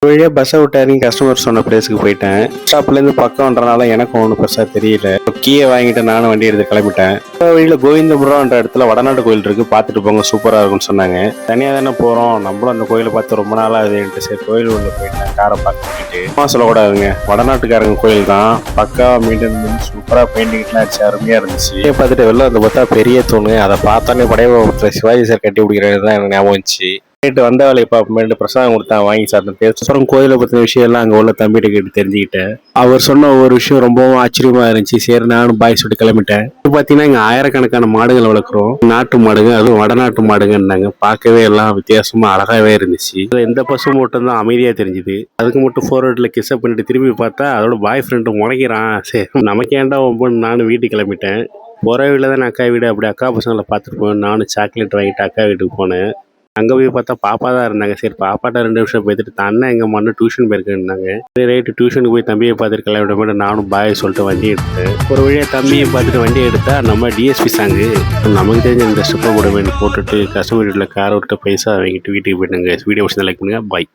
வழியாக பஸ்ஸை விட்டு இறங்கி கஸ்டமர் சொன்ன பிளேஸுக்கு போயிட்டேன். ஸ்டாப்லேருந்து பக்கம்ன்றனால எனக்கும் ஒன்றும் பெருசாக தெரியல. கீயை வாங்கிட்டு நானும் வண்டி எடுத்து கிளம்பிட்டேன். வழியில் கோவிந்தபுரம்ன்ற இடத்துல வடநாட்டு கோயில் இருக்குது, பார்த்துட்டு போங்க, சூப்பராக இருக்கும்னு சொன்னாங்க. தனியாக தானே போகிறோம், நம்மளும் அந்த கோயிலை பார்த்து ரொம்ப நாளாக அதுன்ட்டு சரி கோயில் உள்ள போயிட்டேன். காரை பார்த்துட்டு சொல்லக்கூடாதுங்க, வடநாட்டுக்காரங்க கோயில் தான், பக்காவாக மெயின்டைன் பண்ணி சூப்பராக பெயிண்டிங்லாம் அடிச்சு அருமையாக இருந்துச்சு. பார்த்துட்டு வெளில வந்து பார்த்தா பெரிய தூணு, அதை பார்த்தாலே படைய சிவாஜி சார் கட்டி பிடிக்கிறது தான் எனக்கு ஞாபகம் வந்துச்சு. கேட்டு வந்த வேலையை பார்ப்போமேட்டு பிரசாதம் கொடுத்தா வாங்கி சாப்பிட்டேன். அப்புறம் கோயிலை பற்றின விஷயம் எல்லாம் அங்கே உள்ள தம்பிகிட்ட கேட்டு தெரிஞ்சுக்கிட்டேன். அவர் சொன்ன ஒரு விஷயம் ரொம்பவும் ஆச்சரியமா இருந்துச்சு. சரி நானும் பாய் சொல்லிட்டு கிளம்பிட்டேன். பார்த்தீங்கன்னா இங்கே ஆயிரக்கணக்கான மாடுகள் வளர்க்குறோம், நாட்டு மாடுங்க, அதுவும் வடநாட்டு மாடுங்கன்னாங்க. பார்க்கவே எல்லாம் வித்தியாசமா அழகாவே இருந்துச்சு. எந்த பசு மட்டும் தான் அமைதியா தெரிஞ்சுது. அதுக்கு மட்டும் 4 ரோட்ல கிஸ்அப் பண்ணிட்டு திரும்பி பார்த்தா அதோட பாய் ஃப்ரெண்டு முளைக்கிறான். சரி நமக்கேண்டா ஒம்பது, நானும் வீட்டுக்கு கிளம்பிட்டேன். போகிற வீட்டில் தான் அக்கா வீடு, அப்படி அக்கா பசங்களை பார்த்துட்டு போவேன். நானும் சாக்லேட் வாங்கிட்டு அக்கா வீட்டுக்கு போனேன். அங்கே போய் பார்த்தா பாப்பா தான் இருந்தாங்க. சரி பாப்பாட்ட 2 நிமிஷம் போய்த்துட்டு அண்ணன் எங்கள் மண்ணு டியூஷன் போயிருக்கேன்னாங்க. சரி ரைட்டு டியூஷனுக்கு போய் தம்பியை பார்த்துட்டு கிளம்பிட்ட மாதிரி நானும் பாய் சொல்லிட்டு வண்டி எடுத்தேன். ஒரு வழியாக தம்பியை பார்த்துட்டு வண்டி எடுத்தா நம்ம டிஎஸ்பி சாங்கு நமக்கு தெரிஞ்ச இந்த ஸ்டெப்பை கூட போட்டுட்டு கஸ்டமர் வீட்டில் காரை விட்டு பைசா வாங்கிட்டு வீட்டுக்கு போயிட்டுங்க. வீடியோ லைக் பண்ணுங்கள். பாய்.